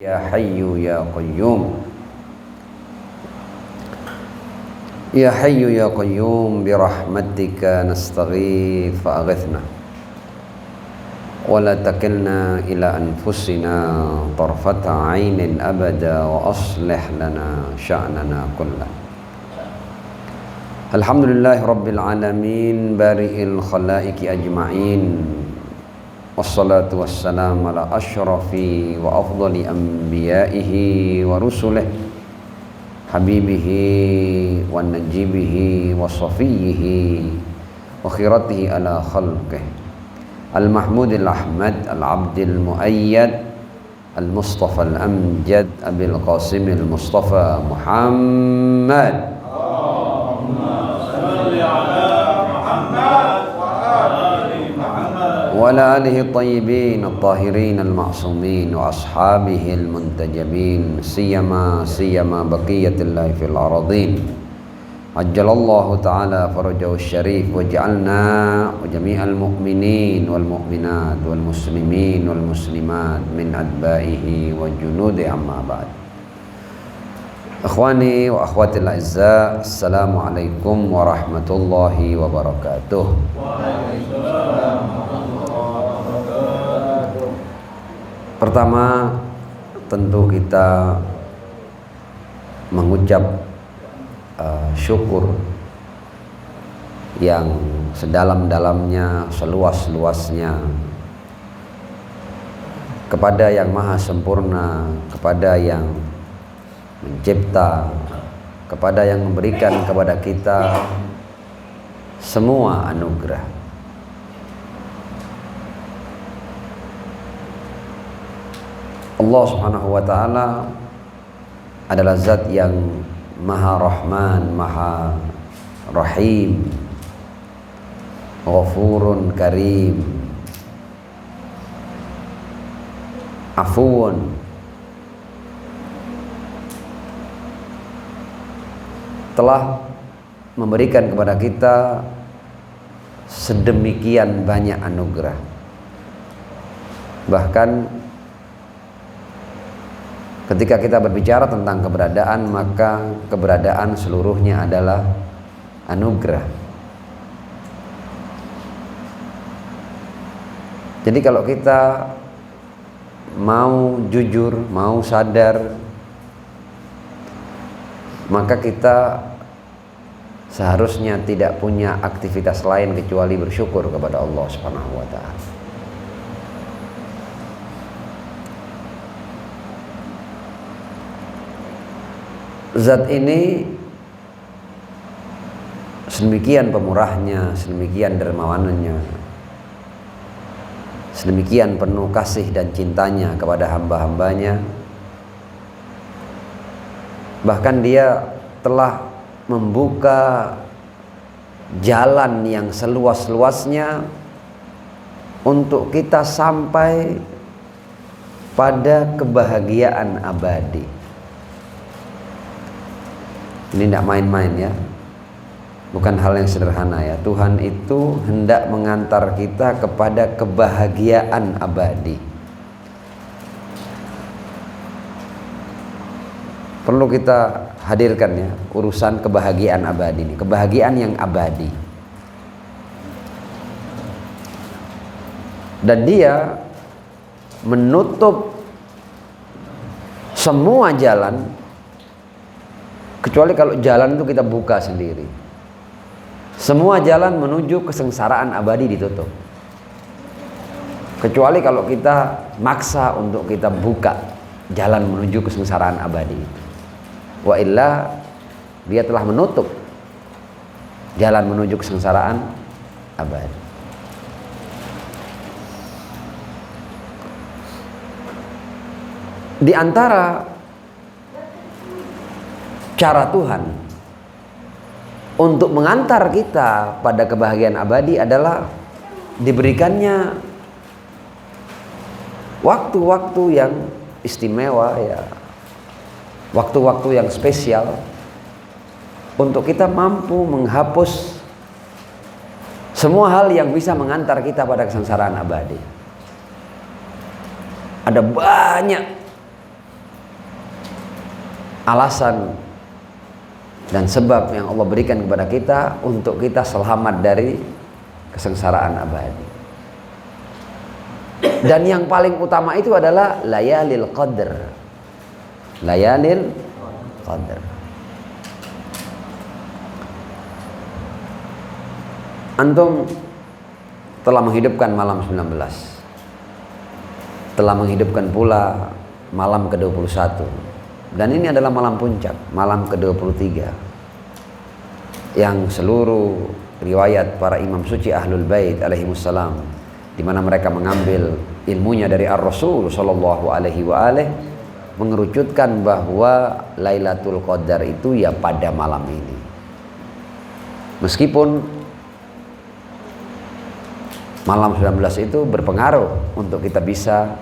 Ya Hayyu Ya Qayyum. Ya Hayyu Ya Qayyum birahmatika nastaghith fa'aghithna wa la takilna ila anfusina tarfata 'ainin abada wa aslih lana sya'nana kullah. Alhamdulillahi rabbil alamin bari'il khalaiqi ajma'in. Wassalatu wassalamu ala ashrafi wa afdali anbiya'ihi wa rusulih habibihi wa najibihi wa safiyihi wa khiratihi ala khalqih al-mahmudil ahmad al-abdil muayyad al-mustafa al-amjad abil qasimil mustafa Muhammad. وعلى آله الطيبين الطاهرين المعصومين وأصحابه المنتجبين سيما بقية الله في الأراضين عجل الله تعالى فرجه الشريف واجعلنا وجميع المؤمنين والمؤمنات والمسلمين والمسلمات من أتباعه وجنوده أما بعد. Akhwani wa akhwati al-a'izza, assalamualaikum warahmatullahi wabarakatuh. Pertama, tentu kita mengucap syukur yang sedalam-dalamnya, seluas-luasnya kepada yang maha sempurna, kepada yang mencipta, kepada yang memberikan kepada kita semua anugerah. Allah Subhanahu wa ta'ala adalah zat yang maha rahman, maha rahim, ghafurun karim, afuun, telah memberikan kepada kita sedemikian banyak anugerah. Bahkan ketika kita berbicara tentang keberadaan, maka keberadaan seluruhnya adalah anugerah. Jadi kalau kita mau jujur, mau sadar, maka kita seharusnya tidak punya aktivitas lain kecuali bersyukur kepada Allah Subhanahu wa ta'ala. Zat ini sedemikian pemurahnya, sedemikian dermawannya, sedemikian penuh kasih dan cintanya kepada hamba-hambanya. Bahkan dia telah membuka jalan yang seluas-luasnya untuk kita sampai pada kebahagiaan abadi. Ini tidak main-main ya, bukan hal yang sederhana ya. Tuhan itu hendak mengantar kita kepada kebahagiaan abadi. Perlu kita hadirkan ya urusan kebahagiaan abadi ini, kebahagiaan yang abadi. Dan dia menutup semua jalan, kecuali kalau jalan itu kita buka sendiri. Semua jalan menuju kesengsaraan abadi ditutup, kecuali kalau kita maksa untuk kita buka jalan menuju kesengsaraan abadi itu. Wa illa dia telah menutup jalan menuju kesengsaraan abadi. Di antara cara Tuhan untuk mengantar kita pada kebahagiaan abadi adalah diberikannya waktu-waktu yang istimewa ya, waktu-waktu yang spesial untuk kita mampu menghapus semua hal yang bisa mengantar kita pada kesengsaraan abadi. Ada banyak alasan dan sebab yang Allah berikan kepada kita untuk kita selamat dari kesengsaraan abadi. Dan yang paling utama itu adalah layalil qadr. Layalil qadr. Antum telah menghidupkan malam 19, telah menghidupkan pula malam ke-21, dan ini adalah malam puncak, malam ke-23, yang seluruh riwayat para imam suci Ahlul Bait alaihimussalam, di mana mereka mengambil ilmunya dari Ar-Rasul sallallahu alaihi wa alihi, mengerucutkan bahwa Lailatul Qadar itu ya pada malam ini. Meskipun malam 19 itu berpengaruh untuk kita bisa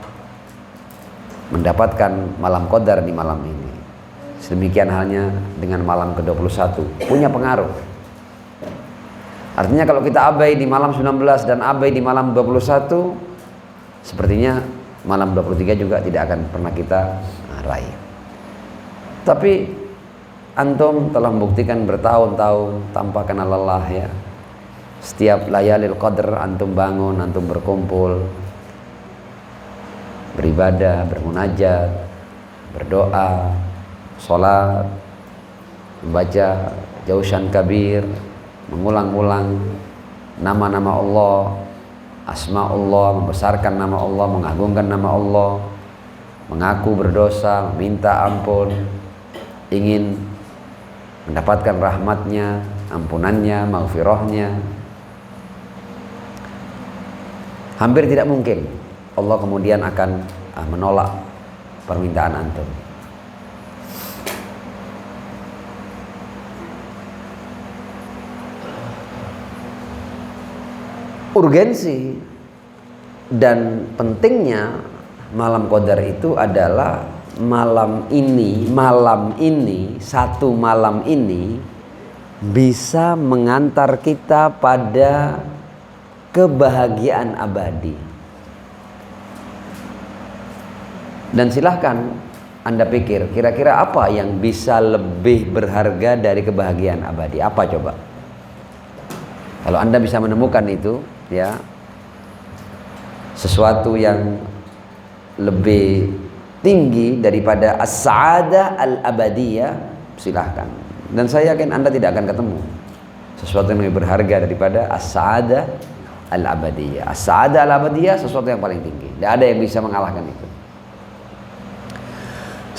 mendapatkan malam qadar di malam ini. Sedemikian halnya dengan malam ke-21, punya pengaruh. Artinya kalau kita abai di malam 19 dan abai di malam 21, sepertinya malam 23 juga tidak akan pernah kita raih. Tapi antum telah membuktikan bertahun-tahun tanpa kenal lelah ya. Setiap layalil qadr antum bangun, antum berkumpul, beribadah, bermunajat, berdoa, sholat, membaca jausan kabir, mengulang-ulang nama-nama Allah, asma Allah, membesarkan nama Allah, mengagungkan nama Allah, mengaku berdosa, meminta ampun, ingin mendapatkan rahmatnya, ampunannya, maghfirahnya. Hampir tidak mungkin Allah kemudian akan menolak permintaan antum. Urgensi dan pentingnya malam qadar itu adalah malam ini, satu malam ini bisa mengantar kita pada kebahagiaan abadi. Dan silahkan Anda pikir, kira-kira apa yang bisa lebih berharga dari kebahagiaan abadi? Apa coba? Kalau Anda bisa menemukan itu, ya, sesuatu yang lebih tinggi daripada as-sa'adah al-abadiyah, silahkan. Dan saya yakin Anda tidak akan ketemu sesuatu yang lebih berharga daripada as-sa'adah al-abadiyah. As-sa'adah al-abadiyah sesuatu yang paling tinggi. Tidak ada yang bisa mengalahkan itu.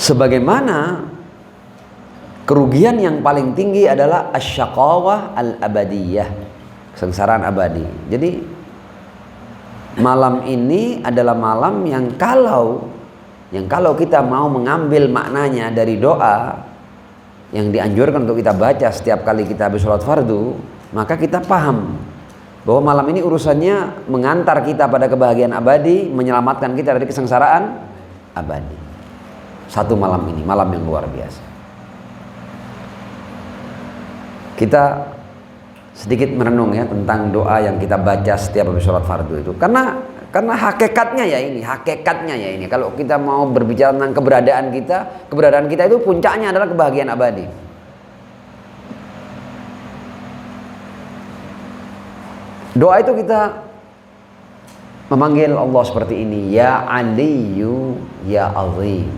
Sebagaimana kerugian yang paling tinggi adalah asyaqawah al-abadiyah, kesengsaraan abadi. Jadi malam ini adalah malam yang kalau kita mau mengambil maknanya dari doa yang dianjurkan untuk kita baca setiap kali kita habis sholat fardu, maka kita paham bahwa malam ini urusannya mengantar kita pada kebahagiaan abadi, menyelamatkan kita dari kesengsaraan abadi. Satu malam ini, malam yang luar biasa. Kita sedikit merenung ya tentang doa yang kita baca setiap habis sholat fardu itu. Karena hakikatnya ya ini. Kalau kita mau berbicara tentang keberadaan kita itu puncaknya adalah kebahagiaan abadi. Doa itu kita memanggil Allah seperti ini, ya Aliyu ya Azim.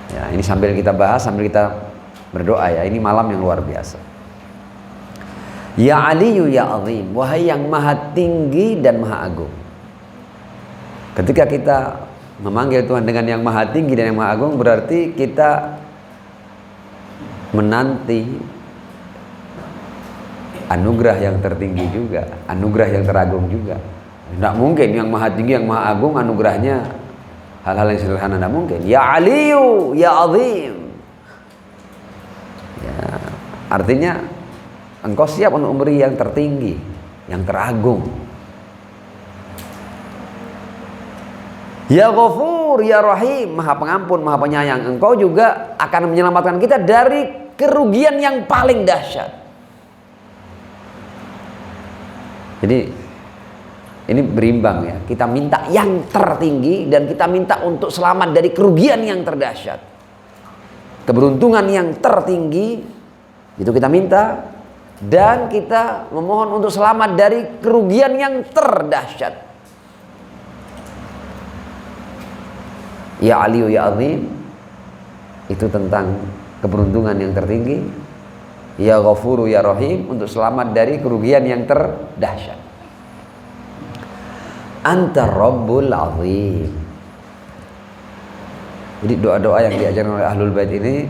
Ya, ini sambil kita bahas, sambil kita berdoa ya. Ini malam yang luar biasa. Ya Aliyu ya Azim, wahai yang maha tinggi dan maha agung. Ketika kita memanggil Tuhan dengan yang maha tinggi dan yang maha agung, berarti kita menanti anugerah yang tertinggi juga, anugerah yang teragung juga. Tidak mungkin yang maha tinggi, yang maha agung anugerahnya hal-hal yang sederhana, tidak mungkin. Ya Aliyu, ya Azim. Ya, artinya engkau siap untuk memberi yang tertinggi, yang teragung. Ya Ghafur, ya Rahim, maha pengampun, maha penyayang. Engkau juga akan menyelamatkan kita dari kerugian yang paling dahsyat. Jadi ini berimbang ya. Kita minta yang tertinggi dan kita minta untuk selamat dari kerugian yang terdahsyat. keberuntungan yang tertinggi, itu kita minta, dan kita memohon untuk selamat dari kerugian yang terdahsyat. Ya Aliyu ya Azim, itu tentang keberuntungan yang tertinggi. Ya Ghafuru ya Rahim, untuk selamat dari kerugian yang terdahsyat. Anta Rabbul Azim. Jadi doa-doa yang diajarkan oleh Ahlul Bait ini,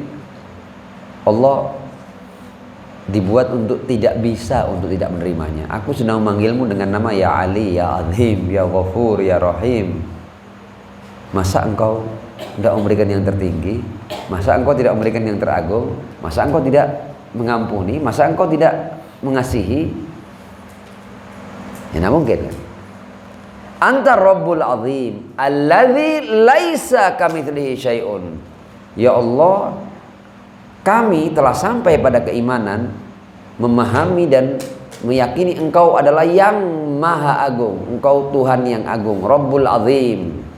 Allah dibuat untuk tidak bisa, untuk tidak menerimanya. Aku sedang memanggilmu dengan nama Ya Ali, Ya Azim, Ya Ghafur, Ya Rahim. Masa engkau tidak memberikan yang tertinggi? Masa engkau tidak memberikan yang teragung? Masa engkau tidak mengampuni? Masa engkau tidak mengasihi? Ya, tidak mungkin kan? Anta Rabbul Azim alladzi laisa kamitslihi syai'un. Ya Allah, kami telah sampai pada keimanan, memahami dan meyakini Engkau adalah yang Maha Agung. Engkau Tuhan yang agung, Rabbul Azim.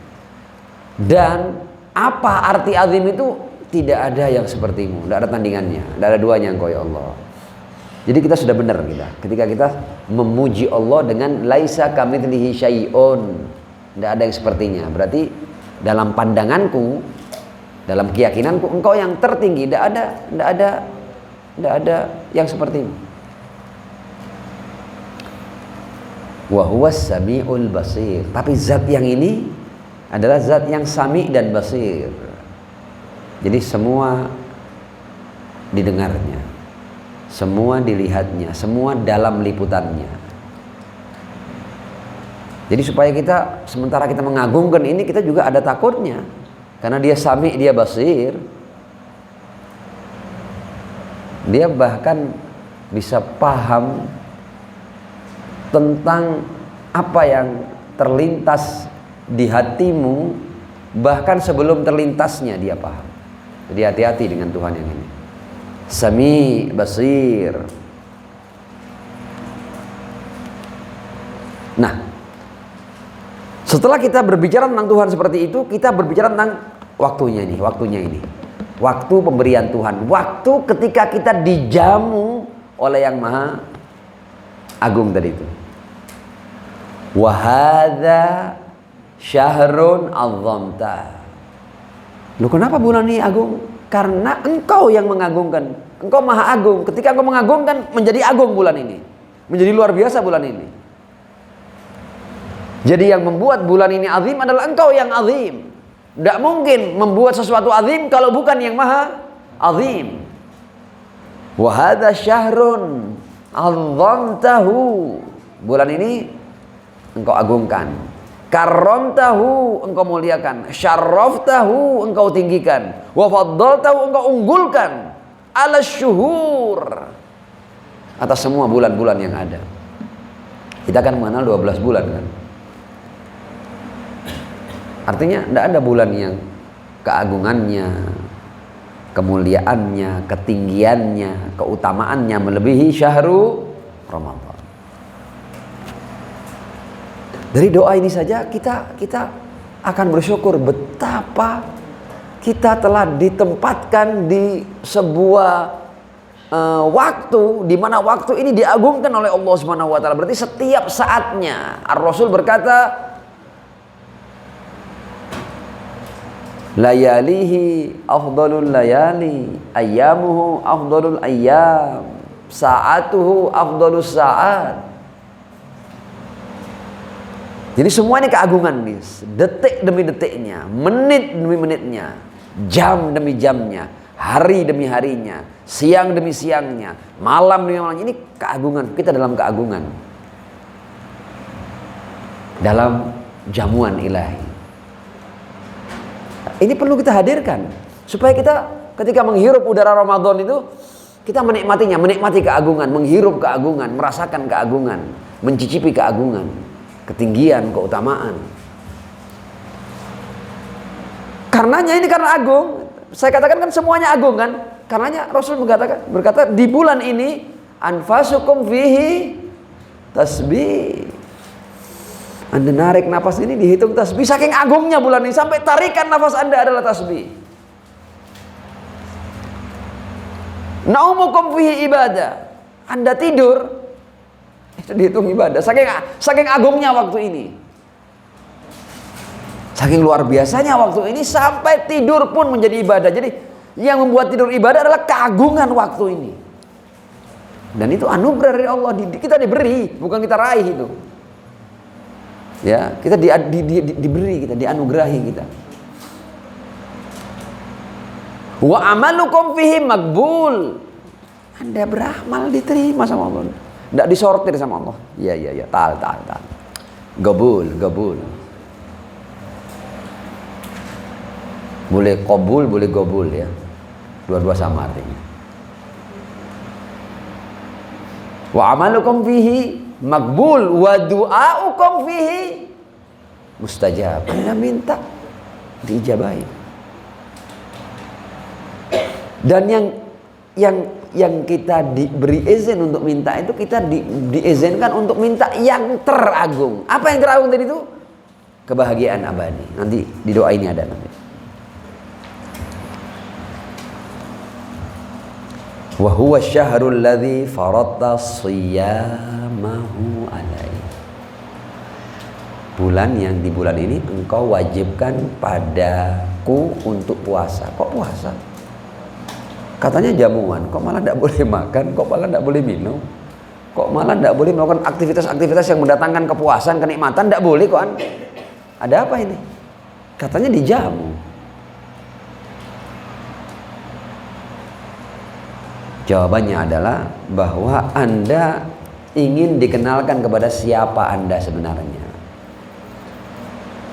Dan apa arti azim itu? Tidak ada yang sepertimu, tidak ada tandingannya, tidak ada duanya Engkau ya Allah. Jadi kita sudah benar ketika kita memuji Allah dengan laisa kamitslihi syai'un, tidak ada yang sepertinya. Berarti dalam pandanganku, dalam keyakinanku, Engkau yang tertinggi, tidak ada yang sepertimu. Wa huwas samiul basir. Tapi zat yang ini adalah zat yang sami dan basir. Jadi semua didengarnya, semua dilihatnya, semua dalam liputannya. Jadi supaya kita, sementara kita mengagungkan ini, kita juga ada takutnya. Karena dia sami, dia basir. Dia bahkan bisa paham tentang apa yang terlintas di hatimu, bahkan sebelum terlintasnya dia paham. Jadi hati-hati dengan Tuhan yang ini. Sami, basir. Nah, setelah kita berbicara tentang Tuhan seperti itu, kita berbicara tentang waktunya ini. Waktu pemberian Tuhan. Waktu ketika kita dijamu oleh yang Maha Agung tadi itu. Wa hadza syahrun azzamta. Loh, kenapa bulan ini agung? Karena Engkau yang mengagungkan. Engkau Maha Agung. Ketika Engkau mengagungkan, menjadi agung bulan ini. Menjadi luar biasa bulan ini. Jadi yang membuat bulan ini azim adalah Engkau yang azim. Tidak mungkin membuat sesuatu azim kalau bukan yang Maha Azim. Wa hadza syahrun azzamtahu. Bulan ini Engkau agungkan. Karramtahu, Engkau muliakan. Syarraftahu, Engkau tinggikan. Wa faddaltahu, Engkau unggulkan. Ala syuhur, atas semua bulan-bulan yang ada. Kita kan mengenal 12 bulan kan. Artinya tidak ada bulan yang keagungannya, kemuliaannya, ketinggiannya, keutamaannya melebihi syahrul Ramadan. Dari doa ini saja kita akan bersyukur betapa kita telah ditempatkan di sebuah waktu di mana waktu ini diagungkan oleh Allah Subhanahu wa taala. Berarti setiap saatnya. Ar-Rasul berkata, layalihi afdalul layali, ayyamuhu afdalul ayyam, sa'atuhu afdalus sa'at. Jadi semua ini keagungan nih, detik demi detiknya, menit demi menitnya, jam demi jamnya, hari demi harinya, siang demi siangnya, malam demi malamnya. Ini keagungan, kita dalam keagungan, dalam jamuan ilahi. Ini perlu kita hadirkan supaya kita ketika menghirup udara Ramadan itu kita menikmatinya, menikmati keagungan, menghirup keagungan, merasakan keagungan, mencicipi keagungan, ketinggian, keutamaan. Karenanya ini karena agung. Saya katakan kan semuanya agung kan. Karenanya Rasul berkata di bulan ini anfasukum fihi tasbih. Anda narik nafas ini dihitung tasbih. Saking agungnya bulan ini sampai tarikan nafas Anda adalah tasbih. Naumukum fihi ibadah. Anda tidur, itu dihitung ibadah. Saking agungnya waktu ini. Saking luar biasanya waktu ini sampai tidur pun menjadi ibadah. Jadi yang membuat tidur ibadah adalah keagungan waktu ini. Dan itu anugerah dari Allah. Kita diberi, bukan kita raih itu. Ya, kita diberi, kita dianugerahi kita. Wa amalukum fihi makbul. Anda beramal diterima sama Allah. Tidak disortir sama Allah. Ya, tal. Gabul. Boleh qabul, boleh gabul ya. Dua-dua sama artinya. Wa amalukum fihi makbul wa du'aukum fihi mustajab. Anda minta diijabahi. Dan yang kita diberi izin untuk minta itu, kita diizinkan untuk minta yang teragung. Apa yang teragung tadi itu? Kebahagiaan abadi. Nanti di doa ini ada nanti. Wa huwa syahrul ladzi faradta shiyamahu alaihi. Bulan yang di bulan ini engkau wajibkan padaku untuk puasa. Kok puasa? Katanya jamuan, kok malah tidak boleh makan, kok malah tidak boleh minum, kok malah tidak boleh melakukan aktivitas-aktivitas yang mendatangkan kepuasan, kenikmatan, tidak boleh kok. Ada apa ini? Katanya dijamu. Jawabannya adalah bahwa Anda ingin dikenalkan kepada siapa Anda sebenarnya.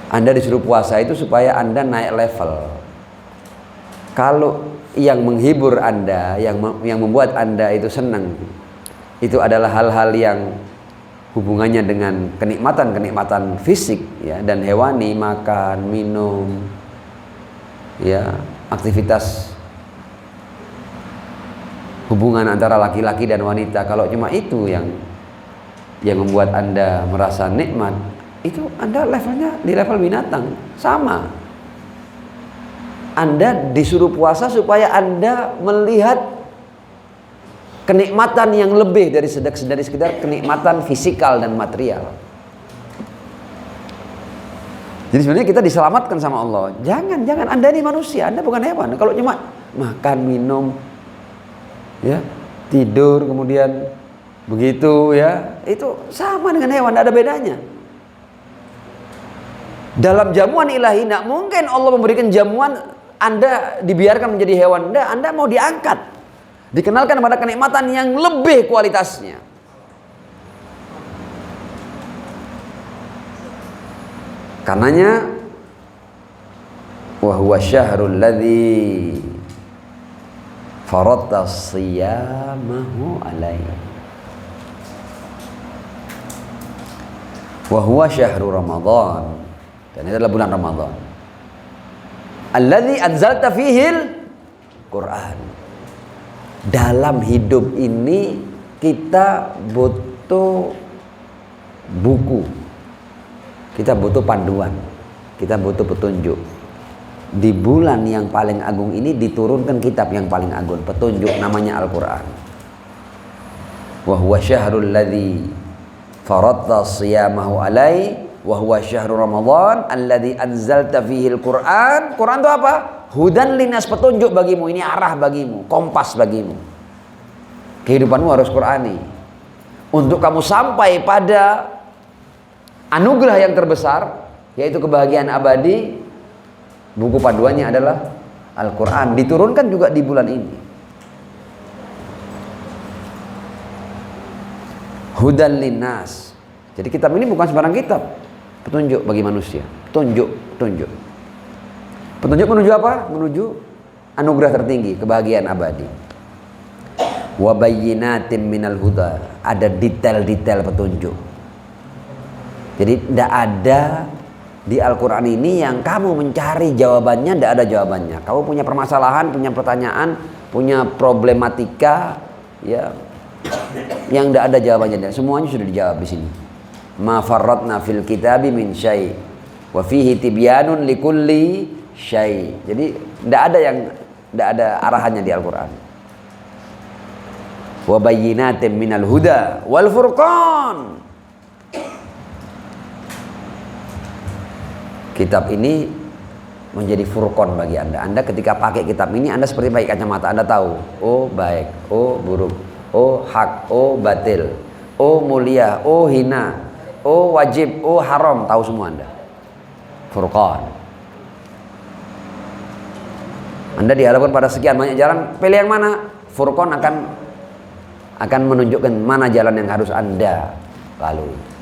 Anda disuruh puasa itu supaya Anda naik level. Kalau yang menghibur Anda, yang membuat Anda itu senang, itu adalah hal-hal yang hubungannya dengan kenikmatan fisik ya, dan hewani, makan, minum, ya, aktivitas hubungan antara laki-laki dan wanita. Kalau cuma itu yang membuat Anda merasa nikmat, itu Anda levelnya di level binatang. Sama, Anda disuruh puasa supaya Anda melihat kenikmatan yang lebih dari sekedar kenikmatan fisikal dan material. Jadi sebenarnya kita diselamatkan sama Allah. Jangan Anda ini manusia, Anda bukan hewan. Kalau cuma makan, minum, ya, tidur, kemudian begitu ya, itu sama dengan hewan, tidak ada bedanya. Dalam jamuan ilahi, tidak mungkin Allah memberikan jamuan Anda dibiarkan menjadi hewan. Anda mau diangkat, dikenalkan pada kenikmatan yang lebih kualitasnya. Karenanya wa huwa syahrul ladzi faradta shiyamahu alaihi. Wa huwa syahru Ramadan. Dan itu adalah bulan Ramadan. Alladzi anzalta fihil Quran. Dalam hidup ini kita butuh buku. Kita butuh panduan. Kita butuh petunjuk. Di bulan yang paling agung ini diturunkan kitab yang paling agung, petunjuk, namanya Al-Quran. Wa huwa syahrul ladzi faradta shiyamahu alaihi wa huwa syahrul Ramadan alladzi anzalta fihil Quran. Quran itu apa? Hudan linnas, petunjuk bagimu, ini arah bagimu, kompas bagimu. Kehidupanmu harus Qurani. Untuk kamu sampai pada anugerah yang terbesar, yaitu kebahagiaan abadi, buku panduannya adalah Al-Quran. Diturunkan juga di bulan ini. Hudan linnas. Jadi kitab ini bukan sembarang kitab. Petunjuk bagi manusia. Petunjuk. Petunjuk menuju apa? Menuju anugerah tertinggi, kebahagiaan abadi. Wa bayyinatin minal huda. Ada detail-detail petunjuk. Jadi tidak ada di Al-Quran ini yang kamu mencari jawabannya, tidak ada jawabannya. Kamu punya permasalahan, punya pertanyaan, punya problematika, ya, yang tidak ada jawabannya. Semuanya sudah dijawab di sini. Ma farratna fil kitabi min syai' wa fihi tibyanun likulli syai'. Jadi tidak ada arahannya di Al-Quran. wa bayyinatin minal huda wal furqan. Kitab ini menjadi furqan bagi Anda. Anda ketika pakai kitab ini, Anda seperti pakai kacamata. Anda tahu, oh baik, oh buruk, oh hak, oh batil, oh mulia, oh hina, oh wajib, oh haram, tahu semua Anda. Furqan. Anda dihadapkan pada sekian banyak jalan, pilih yang mana? Furqan akan menunjukkan mana jalan yang harus Anda lalui.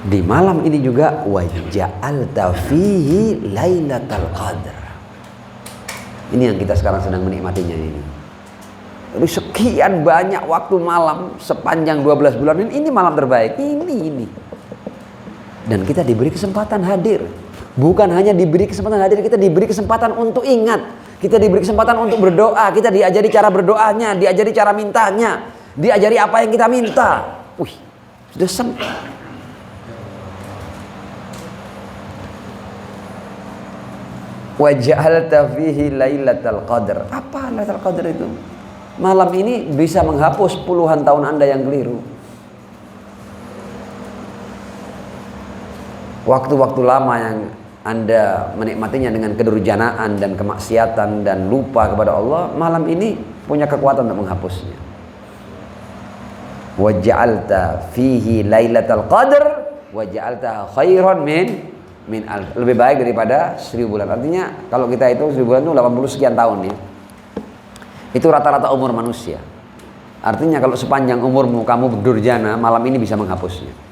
Di malam ini juga wa ja'alta fihi lailatal qadar. Ini yang kita sekarang sedang menikmatinya ini. Jadi sekian banyak waktu malam sepanjang 12 bulan ini malam terbaik. Ini. Dan kita diberi kesempatan hadir. Bukan hanya diberi kesempatan hadir, kita diberi kesempatan untuk ingat. Kita diberi kesempatan untuk berdoa. Kita diajari cara berdoanya, diajari cara mintanya, diajari apa yang kita minta. Wih, sudah sempat. Wa ja'alta fihi lailatal qadar. Apa lailatul qadar itu? Malam ini bisa menghapus puluhan tahun Anda yang keliru. Waktu-waktu lama yang Anda menikmatinya dengan kedurjanaan dan kemaksiatan dan lupa kepada Allah, malam ini punya kekuatan untuk menghapusnya. Wa ja'alta fihi lailatul qadar wa ja'alta khairan min alf. Lebih baik daripada 1000 bulan. Artinya kalau kita itu 1000 bulan itu 80 sekian tahun ya. Itu rata-rata umur manusia. Artinya kalau sepanjang umurmu kamu berdurjana, malam ini bisa menghapusnya.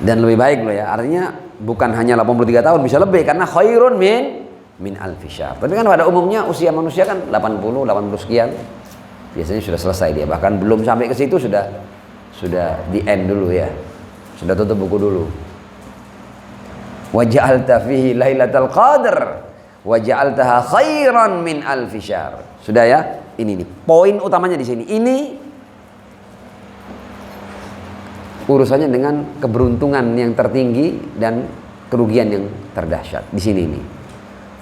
Dan lebih baik loh ya. Artinya bukan hanya 83 tahun, bisa lebih karena khairun min alfi syahr. Tapi kan pada umumnya usia manusia kan 80 sekian. Biasanya sudah selesai dia. Bahkan belum sampai ke situ sudah di end dulu ya. Sudah tutup buku dulu. Wa ja'alta fihi lailatul qadar wa ja'altaha khairan min alfi syahr. Sudah ya? Ini nih poin utamanya di sini. Ini urusannya dengan keberuntungan yang tertinggi dan kerugian yang terdahsyat di sini nih.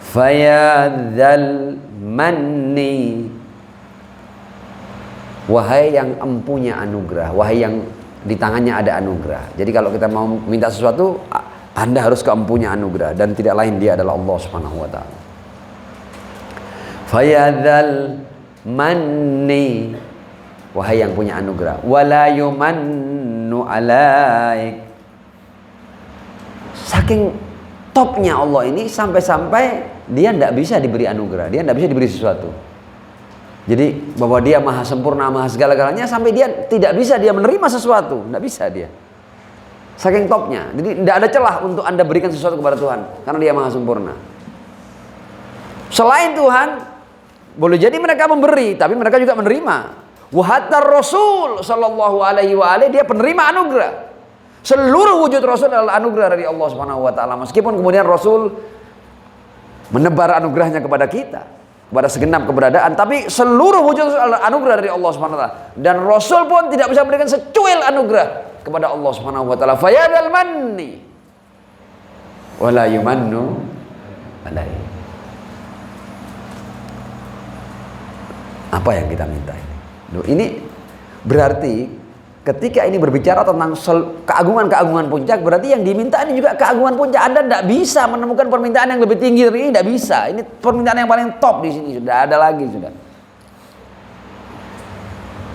Fayadzal manni, wahai yang empunya anugerah, wahai yang di tangannya ada anugerah. Jadi kalau kita mau minta sesuatu, Anda harus ke empunya anugerah dan tidak lain dia adalah Allah Subhanahu wa taala. Fayadzal manni, wahai yang punya anugerah, wala yumannu alaik. Saking topnya Allah ini sampai-sampai dia tidak bisa diberi anugerah, dia tidak bisa diberi sesuatu. Jadi bahwa dia maha sempurna, maha segala-galanya, sampai dia tidak bisa dia menerima sesuatu, tidak bisa dia. Saking topnya, jadi tidak ada celah untuk Anda berikan sesuatu kepada Tuhan karena dia maha sempurna. Selain Tuhan, boleh jadi mereka memberi, tapi mereka juga menerima. Wahatar Rasul sallallahu alaihi wa alihi, dia penerima anugerah. Seluruh wujud Rasul adalah anugerah dari Allah Subhanahu wa taala. Meskipun kemudian Rasul menebar anugerahnya kepada kita, kepada segenap keberadaan, tapi seluruh wujud Rasul adalah anugerah dari Allah Subhanahu wa taala. Dan Rasul pun tidak bisa memberikan secuil anugerah kepada Allah Subhanahu wa taala. Fayadal manni wala yumannu alaihi. Apa yang kita minta ini? Ini berarti ketika ini berbicara tentang keagungan-keagungan puncak, berarti yang diminta ini juga keagungan puncak. Anda tidak bisa menemukan permintaan yang lebih tinggi dari ini, tidak bisa. Ini permintaan yang paling top di sini, sudah ada lagi sudah.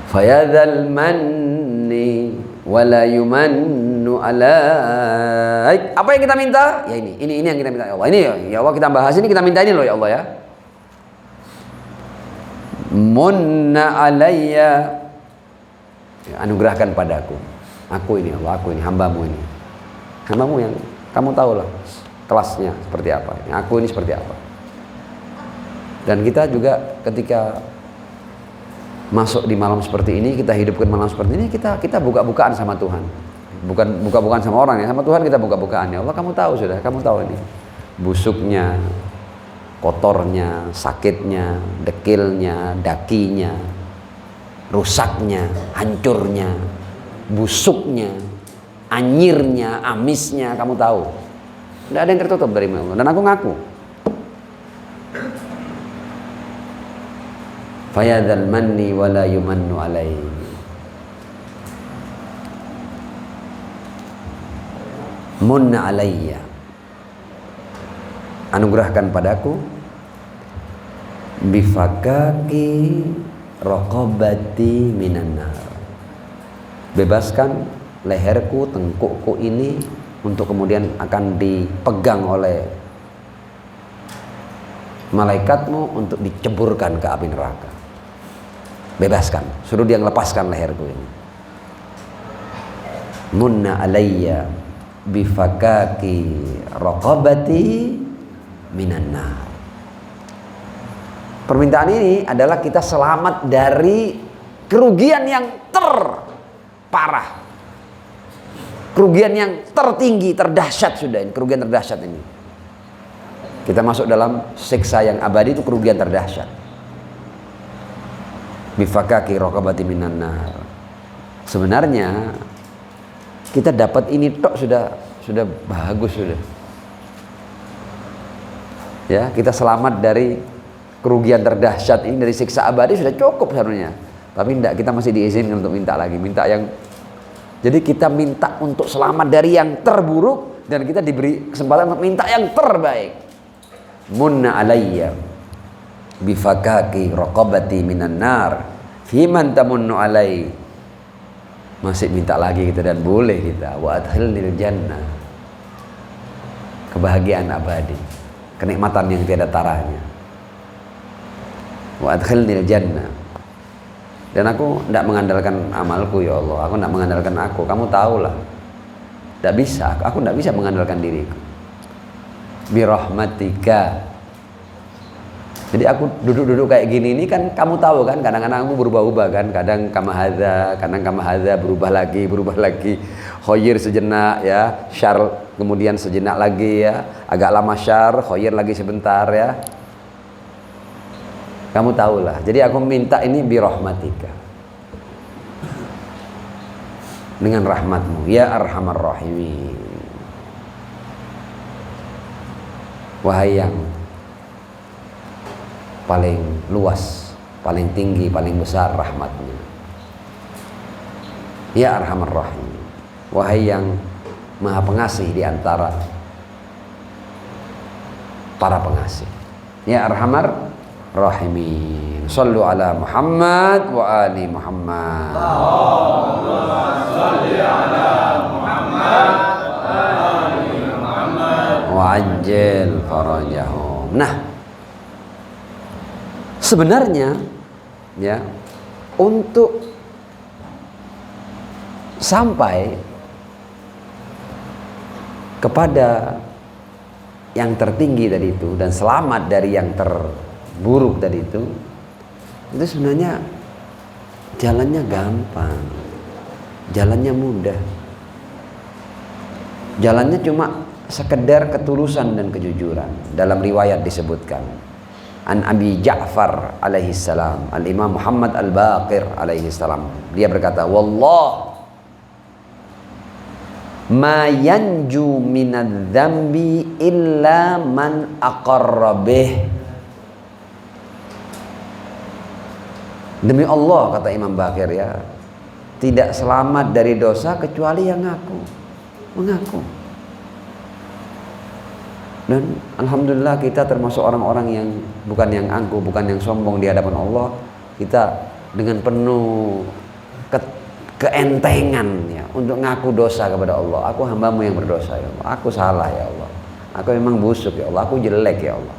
Fayadzal manni wala yumannu alaik. Apa yang kita minta? Ya ini yang kita minta ya Allah. Ini ya Allah, kita bahas ini, kita minta ini loh ya Allah ya. Munna alayya, anugerahkan padaku. Aku ini Allah, aku ini hambamu ini. Hambamu yang kamu tahulah kelasnya seperti apa. Aku ini seperti apa. Dan kita juga ketika masuk di malam seperti ini, kita hidupkan malam seperti ini, kita buka-bukaan sama Tuhan. Bukan buka-bukaan sama orang ya, sama Tuhan kita buka-bukaan ya Allah, kamu tahu sudah, kamu tahu ini busuknya, kotornya, sakitnya, dekilnya, dakinya, rusaknya, hancurnya, busuknya, anyirnya, amisnya, kamu tahu. Tidak ada yang tertutup dari Allah. Dan aku ngaku. Fayadzal manni wa la yumannu alaihi. Munna alayya. Anugerahkan padaku bifakaki raqabati minan nar. Bebaskan leherku, tengkukku ini untuk kemudian akan dipegang oleh malaikatmu untuk diceburkan ke api neraka. Bebaskan, suruh dia melepaskan leherku ini. Munna alayya bifakaki raqabati minan nar. Permintaan ini adalah kita selamat dari kerugian yang terparah, kerugian yang tertinggi, terdahsyat sudah ini, kerugian terdahsyat ini. Kita masuk dalam siksa yang abadi, itu kerugian terdahsyat. Bifakaki raqabati minan nar. Sebenarnya kita dapat ini tok sudah bagus sudah. Ya, kita selamat dari kerugian terdahsyat ini, dari siksa abadi sudah cukup seharusnya. Tapi tidak, kita masih diizinkan untuk minta lagi, minta yang. Jadi kita minta untuk selamat dari yang terburuk dan kita diberi kesempatan untuk minta yang terbaik. Munna alayya bifakaki raqabati minan nar fiman tamunnu alai. Masih minta lagi kita, dan boleh kita. Wa adkhilnil jannah. Kebahagiaan abadi, kenikmatan yang tiada taranya. Wa adkhilnil jannah. Dan aku tidak mengandalkan amalku ya Allah, aku tidak mengandalkan aku, kamu tahulah. Tidak bisa, aku tidak bisa mengandalkan diriku. Birahmatika. Jadi aku duduk-duduk kayak gini ini kan kamu tahu kan, kadang-kadang aku berubah-ubah kan, kadang kama hadza berubah lagi, khoyir sejenak ya, syar kemudian sejenak lagi ya, agak lama syar, khoyir lagi sebentar ya. Kamu tahulah. Jadi aku minta ini birahmatika, dengan rahmatmu ya arhamar rahimin. Wahai yang paling luas, paling tinggi, paling besar rahmatnya, ya arhamar rahim. Wahai yang maha pengasih di antara para pengasih, ya arhamar rahimin. Sallu ala Muhammad wa ali Muhammad. Allahumma salli ala Muhammad wa ali Muhammad wa ajjil farajahum. Nah, sebenarnya ya, untuk sampai kepada yang tertinggi tadi itu dan selamat dari yang terburuk tadi itu sebenarnya jalannya gampang, jalannya mudah, jalannya cuma sekedar ketulusan dan kejujuran. Dalam riwayat disebutkan An Abi Ja'far alaihi salam, Al-Imam Muhammad Al-Baqir alaihi salam, dia berkata, wallah ma yanju minadz dzambi illa man aqarra bih. Demi Allah, kata Imam Baqir ya, tidak selamat dari dosa kecuali yang mengaku. Dan alhamdulillah kita termasuk orang-orang yang bukan yang angkuh, bukan yang sombong di hadapan Allah. Kita dengan penuh keentengan ya untuk ngaku dosa kepada Allah. Aku hambamu yang berdosa ya Allah, aku salah ya Allah, aku memang busuk ya Allah, aku jelek ya Allah.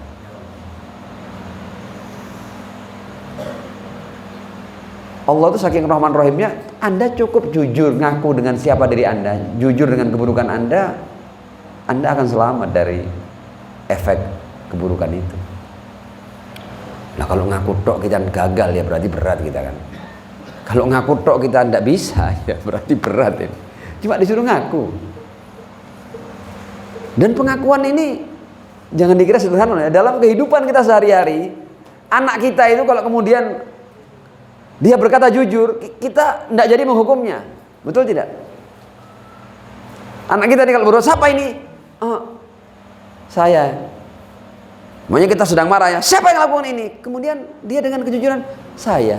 Allah itu saking rahman rahimnya, Anda cukup jujur ngaku dengan siapa diri Anda, jujur dengan keburukan Anda akan selamat dari efek keburukan itu. Nah kalau ngaku tok kita gagal ya berarti berat kita kan. Kalau ngaku tok kita tidak bisa ya berarti berat ini. Cuma disuruh ngaku. Dan pengakuan ini jangan dikira sederhana ya. Dalam kehidupan kita sehari-hari, anak kita itu kalau kemudian dia berkata jujur, kita tidak jadi menghukumnya. Betul tidak? Anak kita ini kalau berdosa, apa ini? Saya. Makanya kita sedang marah ya, siapa yang lakukan ini? Kemudian dia dengan kejujuran, saya.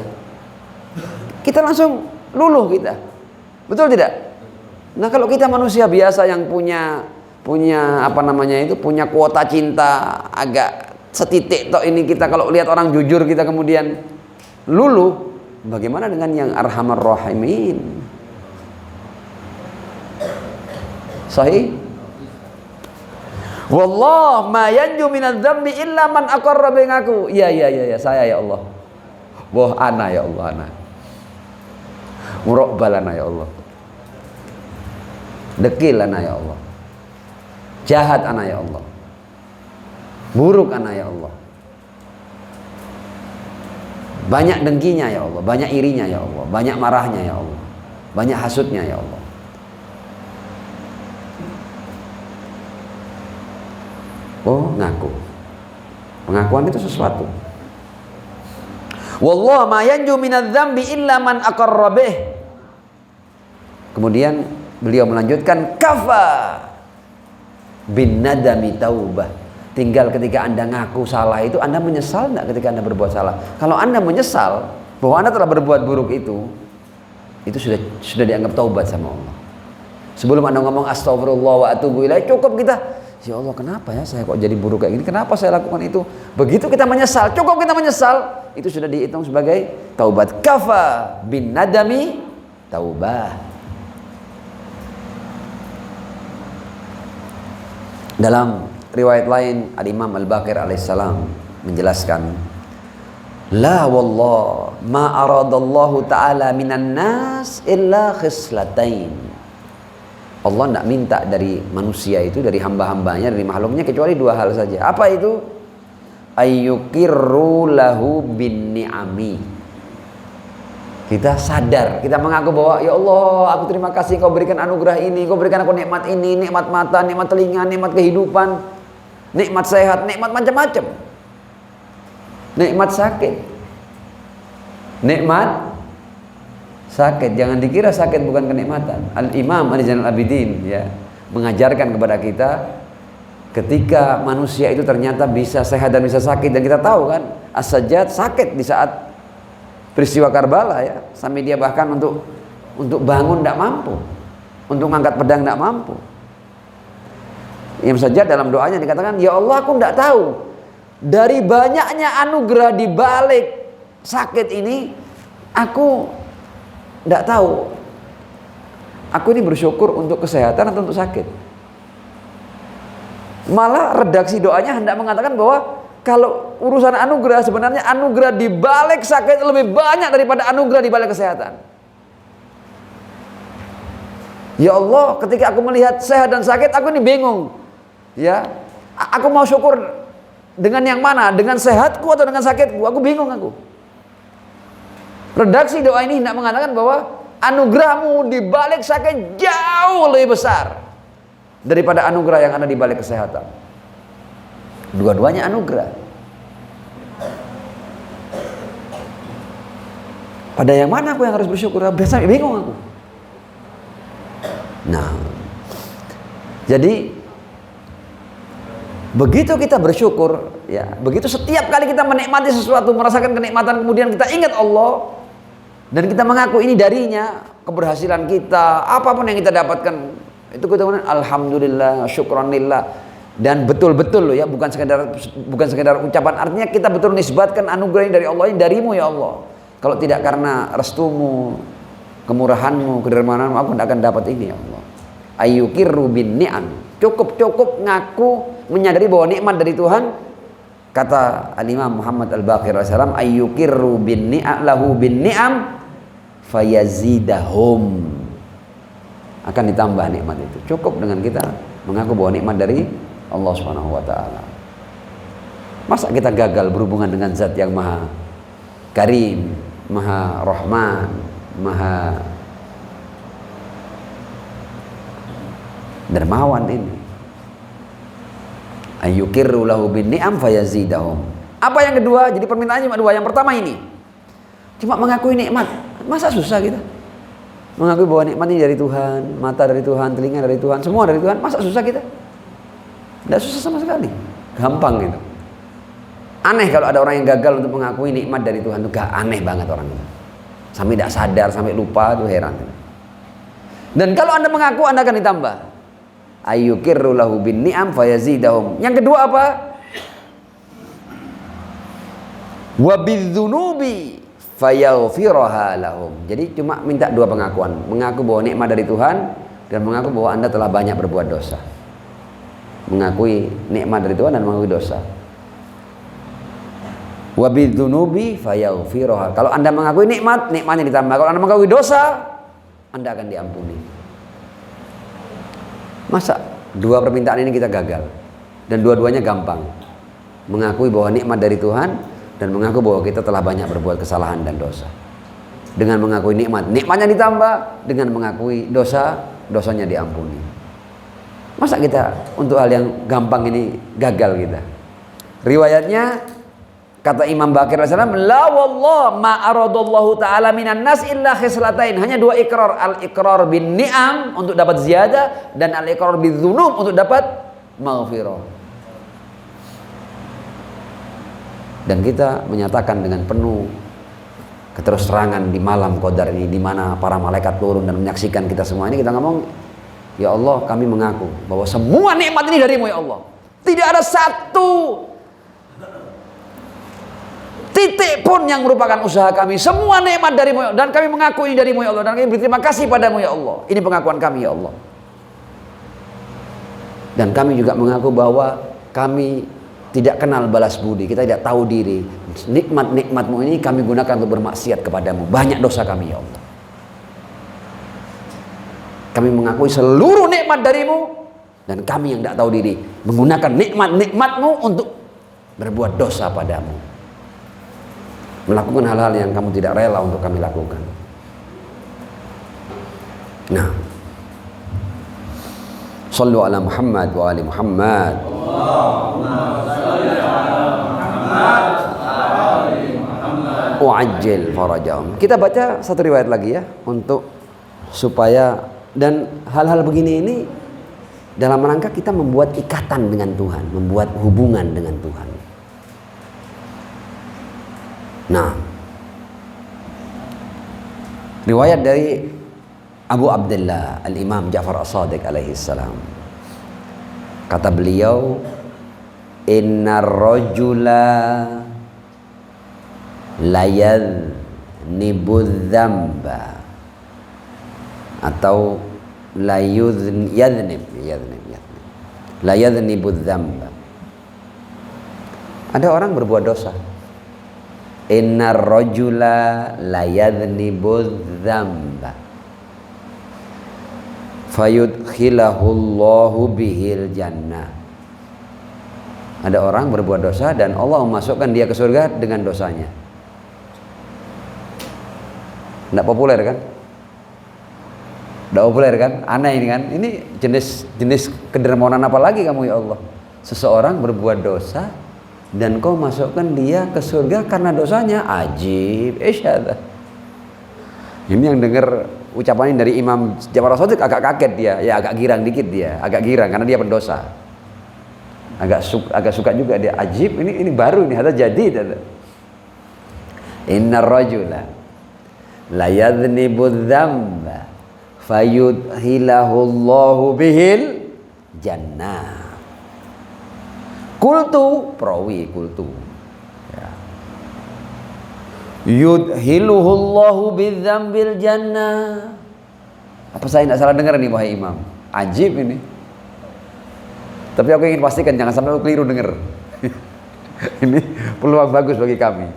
Kita langsung luluh kita. Betul tidak? Nah, kalau kita manusia biasa yang punya punya kuota cinta agak setitik tok ini, kita kalau lihat orang jujur kita kemudian luluh, bagaimana dengan yang arhamar rahimin? Sahih? Wallah ma yanju minadz dzambi illa man aqarra bi ngaku. Ya saya ya Allah. Wah ana ya Allah ana. Murabbalana ya Allah. Dekil ana ya Allah. Jahat ana ya Allah. Buruk ana ya Allah. Banyak dengkinya ya Allah, banyak irinya ya Allah, banyak marahnya ya Allah, banyak hasutnya ya Allah. Oh, ngaku. Pengakuan itu sesuatu. Wallah ma yanju minadz dzambi illa man aqarra bih. Kemudian beliau melanjutkan kafa bin nadami taubah. Tinggal ketika Anda ngaku salah itu, Anda menyesal enggak ketika Anda berbuat salah? Kalau Anda menyesal bahwa Anda telah berbuat buruk itu sudah dianggap taubat sama Allah. Sebelum Anda ngomong astagfirullah wa atubu ilaih, cukup kita, ya Allah kenapa ya saya kok jadi buruk kayak gini, kenapa saya lakukan itu. Begitu kita menyesal, cukup kita menyesal, itu sudah dihitung sebagai taubat. Kafa bin nadami taubah. Dalam riwayat lain Al-Imam Al-Baqir alaihissalam menjelaskan, la wallah ma aradallahu ta'ala minan nas illa khislatain. Allah tidak minta dari manusia itu, dari hamba-hambanya, dari makhluknya, kecuali dua hal saja. Apa itu? Ayyukirru lahu bin ni'ami. Kita sadar, kita mengaku bahwa ya Allah, aku terima kasih kau berikan anugerah ini, kau berikan aku nikmat ini, nikmat mata, nikmat telinga, nikmat kehidupan, nikmat sehat, nikmat macam-macam, nikmat sakit, nikmat sakit. Jangan dikira sakit bukan kenikmatan. Al-Imam Ali Zainal Abidin ya mengajarkan kepada kita, ketika manusia itu ternyata bisa sehat dan bisa sakit, dan kita tahu kan As-Sajjad sakit di saat peristiwa Karbala ya, sampai dia bahkan untuk bangun tidak mampu, untuk mengangkat pedang tidak mampu. Imam Sajjad dalam doanya dikatakan, ya Allah aku tidak tahu dari banyaknya anugerah di balik sakit ini, aku tidak tahu aku ini bersyukur untuk kesehatan atau untuk sakit. Malah redaksi doanya hendak mengatakan bahwa kalau urusan anugerah, sebenarnya anugerah di balik sakit lebih banyak daripada anugerah di balik kesehatan. Ya Allah, ketika aku melihat sehat dan sakit, aku ini bingung. Ya, aku mau syukur dengan yang mana? Dengan sehatku atau dengan sakitku? Aku bingung aku. Redaksi doa ini hendak mengatakan bahwa anugerahmu di balik sakit jauh lebih besar daripada anugerah yang ada di balik kesehatan. Dua-duanya anugerah. Pada yang mana aku yang harus bersyukur? Biasanya bingung aku. Nah, jadi begitu kita bersyukur, ya, begitu setiap kali kita menikmati sesuatu, merasakan kenikmatan, kemudian kita ingat Allah dan kita mengaku ini darinya, keberhasilan kita, apapun yang kita dapatkan, itu kita bilang alhamdulillah, syukranillah. Dan betul-betul loh ya, bukan sekedar ucapan, artinya kita betul nisbatkan anugerah ini dari Allah, ini darimu ya Allah. Kalau tidak karena restumu, kemurahanmu, kedermawananmu, aku tidak akan dapat ini ya Allah. Ayyukirru bin ni'am. Cukup ngaku, menyadari bahwa nikmat dari Tuhan. Kata Al-Imam Muhammad Al-Baqir alaihissalam, ayyukirru bin ni'am lahu bin ni'am fayazidahum. Akan ditambah nikmat itu. Cukup dengan kita mengaku bahwa nikmat dari Allah Subhanahu wa taala. Masa kita gagal berhubungan dengan zat yang Maha Karim, Maha Rahman, Maha dermawan ini. Ayyukirru lahu bin ni'am fayazidahum. Apa yang kedua? Jadi permintaannya cuma dua. Yang pertama ini cuma mengakui nikmat. Masa susah kita mengakui bahwa nikmat ini dari Tuhan, mata dari Tuhan, telinga dari Tuhan, semua dari Tuhan. Masa susah kita? Tidak susah sama sekali, gampang gitu. Aneh kalau ada orang yang gagal untuk mengakui nikmat dari Tuhan itu, aneh banget orang itu. Sampai tidak sadar, sampai lupa, itu heran. Dan kalau Anda mengaku, Anda akan ditambah. Ayyukirru lahu bin ni'am fayazidahum. Yang kedua apa? Wa bidzunubi fayaghfiraha lahum. Jadi cuma minta dua pengakuan, mengaku bahwa nikmat dari Tuhan dan mengaku bahwa Anda telah banyak berbuat dosa. Mengakui nikmat dari Tuhan dan mengakui dosa. Wa bidzunubi fayaghfiraha. Kalau Anda mengakui nikmat, nikmatnya ditambah. Kalau Anda mengakui dosa, Anda akan diampuni. Masa dua permintaan ini kita gagal? Dan dua-duanya gampang. Mengakui bahwa nikmat dari Tuhan dan mengaku bahwa kita telah banyak berbuat kesalahan dan dosa. Dengan mengakui nikmat, nikmatnya ditambah. Dengan mengakui dosa, dosanya diampuni. Masa kita untuk hal yang gampang ini gagal kita? Riwayatnya, kata Imam Baqir Rasulullah, la wallah ma aradallahu ta'ala minan nas illa khislatain. Hanya dua ikrar, al-ikrar bin ni'am untuk dapat ziyadah, dan al-ikrar bin dzunub untuk dapat maghfirah. Dan kita menyatakan dengan penuh keterus terangan di malam Qadar ini, di mana para malaikat turun dan menyaksikan kita semua ini, kita ngomong, ya Allah, kami mengaku bahwa semua nikmat ini darimu ya Allah. Tidak ada satu titik pun yang merupakan usaha kami. Semua nikmat darimu ya Allah. Dan kami mengaku ini darimu ya Allah. Dan kami berterima kasih padamu ya Allah. Ini pengakuan kami ya Allah. Dan kami juga mengaku bahwa kami tidak kenal balas budi, kita tidak tahu diri. Nikmat-nikmatmu ini kami gunakan untuk bermaksiat kepadamu. Banyak dosa kami ya Allah. Kami mengakui seluruh nikmat darimu, dan kami yang tidak tahu diri menggunakan nikmat-nikmatmu untuk berbuat dosa padamu, melakukan hal-hal yang kamu tidak rela untuk kami lakukan. Nah, sallu ala Muhammad wa ali Muhammad. U'ajjil farajahum. Kita baca satu riwayat lagi ya, untuk supaya, dan hal-hal begini ini dalam rangka kita membuat ikatan dengan Tuhan, membuat hubungan dengan Tuhan. Nah, riwayat dari Abu Abdullah Al-Imam Ja'far As-Shadiq alaihi salam. Kata beliau, innar rajula layadhnibudz dzamba, atau layadhnibudz dzamba. Ada orang berbuat dosa. Innar rajula layadhnibudz dzamba fayudkhilahullahu bihil jannah. Ada orang berbuat dosa dan Allah memasukkan dia ke surga dengan dosanya. Tidak populer kan? Tidak populer kan? Aneh ini kan? Ini jenis kedermawanan apa lagi kamu ya Allah? Seseorang berbuat dosa dan kau masukkan dia ke surga karena dosanya. Ajib, isyada. Ini yang dengar ucapan ini dari Imam Ja'far As-Shadiq agak kaget dia, ya agak girang dikit dia, agak girang karena dia pendosa. Agak suka juga dia. Ajib, ini baru ini, ada jadi. Innar rajula layadhnibudz dzamba fayudkhilahullahu bihil jannah. Kultu ya. Yudhiluhullahu bidzambil jannah. Apa saya tidak salah dengar nih wahai Imam? Ajib ini. Tapi aku ingin pastikan jangan sampai aku keliru dengar. Ini peluang bagus bagi kami.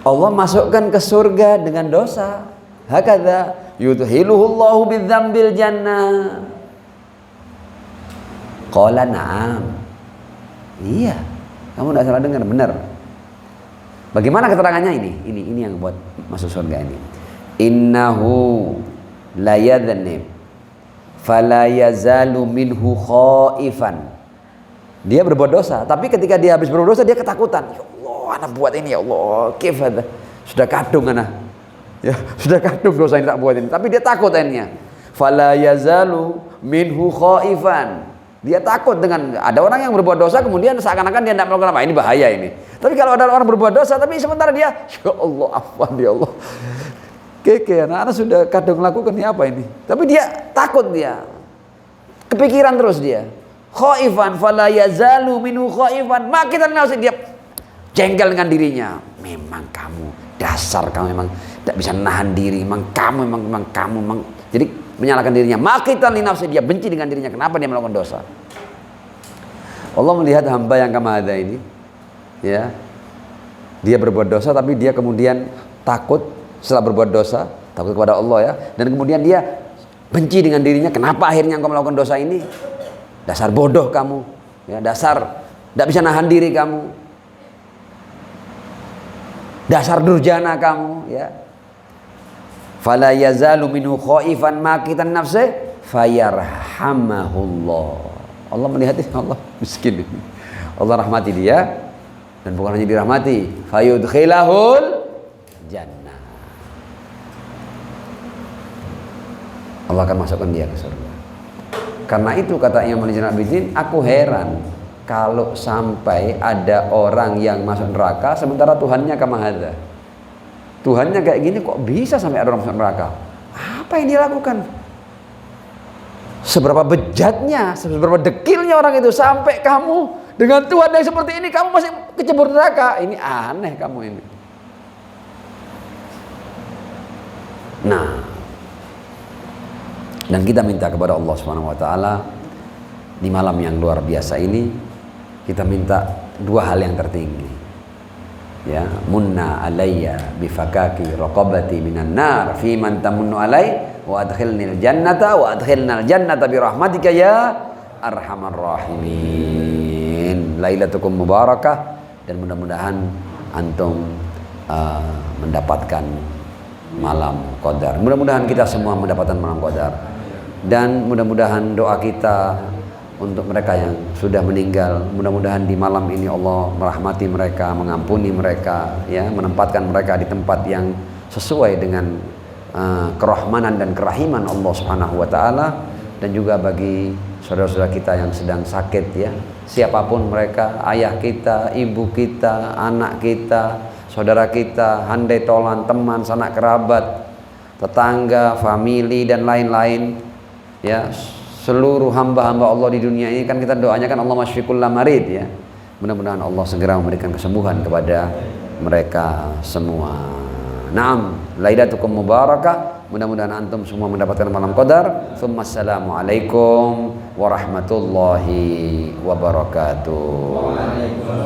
Allah masukkan ke surga dengan dosa. Hakadha yudhiluhullahu bidzambil jannah. Qala na'am. Iya, kamu tidak salah dengar, benar. Bagaimana keterangannya ini? Ini yang buat masuk surga ini. Innahu la yadhnib fala yazalu minhu khaifan. Dia berbuat dosa, tapi ketika dia habis berbuat dosa dia ketakutan. Ya Allah, anak buat ini ya Allah, kif hadza? Sudah kadung anak. Ya, sudah kadung dosa ini tak buat ini, tapi dia takut akhirnya. Fala yazalu minhu khaifan. Dia takut dengan ada orang yang berbuat dosa kemudian seakan-akan dia tidak melakukan apa, ini bahaya ini. Tapi kalau ada orang berbuat dosa tapi sementara dia, ya Allah, afwan ya Allah. Keke, anak-anak sudah kadang melakukan ini apa ini. Tapi dia takut, dia kepikiran terus dia. Khaifan fala yazalu minhu khaifan. Makitan nafsi, dia jengkel dengan dirinya. Memang kamu, dasar kamu memang tidak bisa nahan diri. Memang kamu. Jadi menyalahkan dirinya. Makitan li nafsi, dia benci dengan dirinya. Kenapa dia melakukan dosa? Allah melihat hamba yang kamahada ini, ya, dia berbuat dosa tapi dia kemudian takut setelah berbuat dosa, takut kepada Allah ya, dan kemudian dia benci dengan dirinya. Kenapa akhirnya engkau melakukan dosa ini? Dasar bodoh kamu, ya, dasar tidak bisa nahan diri kamu, dasar durjana kamu, ya. Fala yazalu minhu khaifan makitan nafsi fayarhamahullah. Allah melihat ini, Allah miskin ini. Allah rahmati dia, dan bukan hanya dirahmati, fayudkhilahul jannah. Allah akan masukkan dia ke surga. Karena itu kata Imam Ali Zainal Abidin, aku heran kalau sampai ada orang yang masuk neraka sementara Tuhannya kamahada. Tuhannya kayak gini, kok bisa sampai ada orang masuk neraka? Apa yang dia lakukan? Seberapa bejatnya, seberapa dekilnya orang itu sampai kamu dengan Tuhan yang seperti ini kamu masih kecebur neraka. Ini aneh kamu ini. Nah, dan kita minta kepada Allah Subhanahu wa taala di malam yang luar biasa ini, kita minta dua hal yang tertinggi. Ya, munna alayya bifakaki raqabati minan nar fi man tamunnu alai wa adkhilnil jannata wa adkhilnal jannata bi rahmatika ya arhamar rahimin. Lailatukum mubarakah, dan mudah-mudahan antum mendapatkan malam qadar. Mudah-mudahan kita semua mendapatkan malam qadar, dan mudah-mudahan doa kita untuk mereka yang sudah meninggal, mudah-mudahan di malam ini Allah merahmati mereka, mengampuni mereka, ya, menempatkan mereka di tempat yang sesuai dengan kerahmanan dan kerahiman Allah Subhanahu wa taala. Dan juga bagi saudara-saudara kita yang sedang sakit, ya, siapapun mereka, ayah kita, ibu kita, anak kita, saudara kita, handai tolan, teman, sanak kerabat, tetangga, famili, dan lain-lain, ya, seluruh hamba-hamba Allah di dunia ini, kan kita doanya kan Allah masyikullah marid, ya. Mudah-mudahan Allah segera memberikan kesembuhan kepada mereka semua. Naam, lailatukum mubarakah. Mudah-mudahan antum semua mendapatkan malam qadar. Assalamualaikum warahmatullahi wabarakatuh.